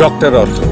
Doctor ortho,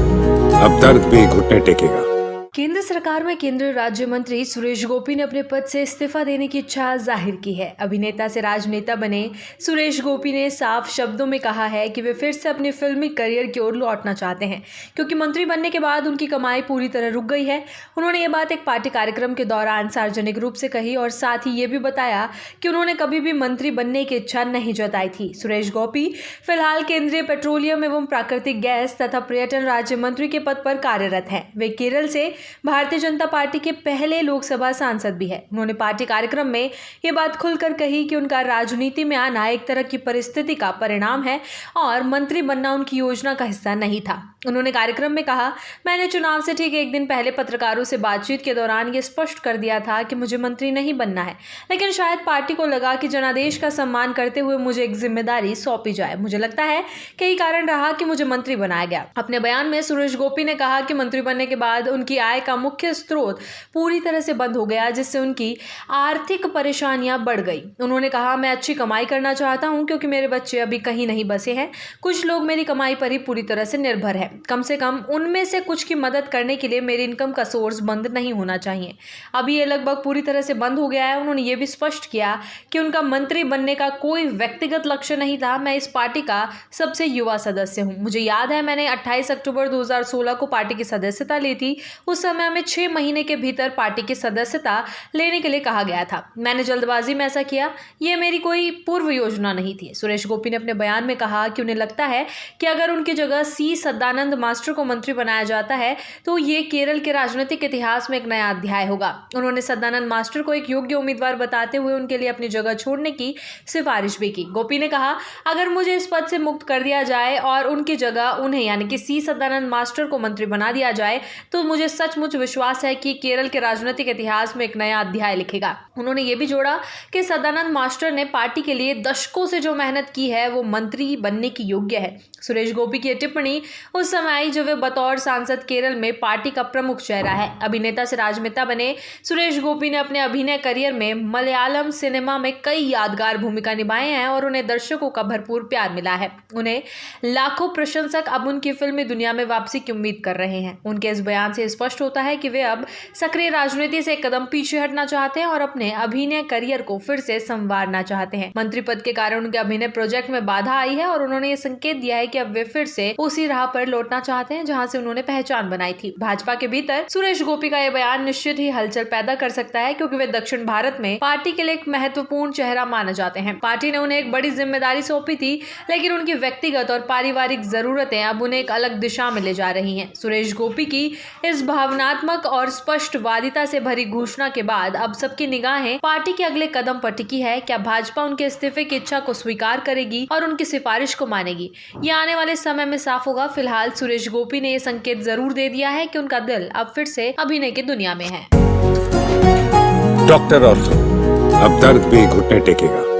अब दर्द भी घुटने टेकेगा। केंद्र सरकार में केंद्रीय राज्य मंत्री सुरेश गोपी ने अपने पद से इस्तीफा देने की इच्छा जाहिर की है। अभिनेता से राजनेता बने सुरेश गोपी ने साफ शब्दों में कहा है कि वे फिर से अपने फिल्मी करियर की ओर लौटना चाहते हैं, क्योंकि मंत्री बनने के बाद उनकी कमाई पूरी तरह रुक गई है। उन्होंने ये बात एक पार्टी कार्यक्रम के दौरान सार्वजनिक रूप से कही और साथ ही ये भी बताया कि उन्होंने कभी भी मंत्री बनने की इच्छा नहीं जताई थी। सुरेश गोपी फिलहाल केंद्रीय पेट्रोलियम एवं प्राकृतिक गैस तथा पर्यटन राज्य मंत्री के पद पर कार्यरत हैं। वे केरल से भारतीय जनता पार्टी के पहले लोकसभा सांसद भी है। उन्होंने पार्टी कार्यक्रम में ये बात खुलकर कही कि उनका राजनीति में आना एक तरह की परिस्थिति का परिणाम है और मंत्री बनना उनकी योजना का हिस्सा नहीं था। उन्होंने कार्यक्रम में कहा, मैंने चुनाव से ठीक एक दिन पहले पत्रकारों से बातचीत के दौरान ये स्पष्ट कर दिया था कि मुझे मंत्री नहीं बनना है, लेकिन शायद पार्टी को लगा कि जनादेश का सम्मान करते हुए मुझे एक जिम्मेदारी सौंपी जाए। मुझे लगता है कि यही कारण रहा कि मुझे मंत्री बनाया गया। अपने बयान में सुरेश गोपी ने कहा कि मंत्री बनने के बाद उनकी आय का मुख्य स्रोत पूरी तरह से बंद हो गया, जिससे उनकी आर्थिक परेशानियां बढ़ गई। उन्होंने कहा, मैं अच्छी कमाई करना चाहता हूं क्योंकि मेरे बच्चे अभी कहीं नहीं बसे हैं। कुछ लोग मेरी कमाई पर ही पूरी तरह से निर्भर है। कम से कम उनमें से कुछ की मदद करने के लिए मेरी इनकम का सोर्स बंद नहीं होना चाहिए। अभी ये लगभग पूरी तरह से बंद हो गया है। उन्होंने ये भी स्पष्ट किया कि उनका मंत्री बनने का कोई व्यक्तिगत लक्ष्य नहीं था। मैं इस पार्टी का सबसे युवा सदस्य हूं। मुझे याद है, मैंने 28 अक्टूबर 2016 को पार्टी की सदस्यता ली थी। उस समय हमें 6 महीने के भीतर पार्टी की सदस्यता लेने के लिए कहा गया था। मैंने जल्दबाजी में ऐसा किया। यह मेरी कोई पूर्व योजना नहीं थी। सुरेश गोपी ने अपने बयान में कहा कि उन्हें लगता है कि अगर उनकी जगह सी सदानंद मास्टर को मंत्री बनाया जाता है तो ये केरल के राजनीतिक इतिहास में एक नया अध्याय होगा। उन्होंने सदानंद मास्टर को एक योग्य उम्मीदवार बताते हुए उनके लिए अपनी जगह छोड़ने की सिफारिश भी की। गोपी ने कहा, अगर मुझे इस पद से मुक्त कर दिया जाए और उनकी जगह उन्हें यानी कि सी सदानंद मास्टर को मंत्री बना दिया जाए तो मुझे सचमुच विश्वास है कि केरल के राजनीतिक इतिहास में एक नया अध्याय लिखेगा। उन्होंने ये भी जोड़ा कि सदानंद मास्टर ने पार्टी के लिए दशकों से जो मेहनत की है वो मंत्री बनने की योग्य है। सुरेश गोपी की टिप्पणी उस समय आई जब वे बतौर सांसद केरल में पार्टी का प्रमुख चेहरा है। अभिनेता से राजनेता बने सुरेश गोपी ने अपने अभिनय करियर में मलयालम सिनेमा में कई यादगार भूमिका निभाए हैं और उन्हें दर्शकों का भरपूर प्यार मिला है। उन्हें लाखों प्रशंसक अब उनकी फिल्मी दुनिया में वापसी की उम्मीद कर रहे हैं। उनके इस बयान से स्पष्ट होता है कि वे अब सक्रिय राजनीति से एक कदम पीछे हटना चाहते हैं और अपने अभिनय करियर को फिर से संवारना चाहते हैं। मंत्री पद के कारण उनके अभिनय प्रोजेक्ट में बाधा आई है और उन्होंने ये संकेत दिया है कि अब वे फिर से उसी राह पर लौटना चाहते हैं जहां से उन्होंने पहचान बनाई थी। भाजपा के भीतर सुरेश गोपी का यह बयान निश्चित ही हलचल पैदा कर सकता है, क्योंकि वे दक्षिण भारत में पार्टी के लिए एक महत्वपूर्ण चेहरा माने जाते हैं। पार्टी ने उन्हें एक बड़ी जिम्मेदारी सौंपी थी, लेकिन उनकी व्यक्तिगत और पारिवारिक जरूरतें अब उन्हें एक अलग दिशा में ले जा रही हैं। सुरेश गोपी की इस भावनात्मक और स्पष्टवादिता से भरी घोषणा के बाद अब सबकी निगाहें पार्टी के अगले कदम पर टिकी है। क्या भाजपा उनके इस्तीफे की इच्छा को स्वीकार करेगी और उनकी सिफारिश को मानेगी? ये आने वाले समय में साफ होगा। फिलहाल सुरेश गोपी ने यह संकेत जरूर दे दिया है कि उनका दिल अब फिर से अभिनय की दुनिया में है। डॉक्टर ऑर्थो, अब दर्द भी घुटने टेकेगा।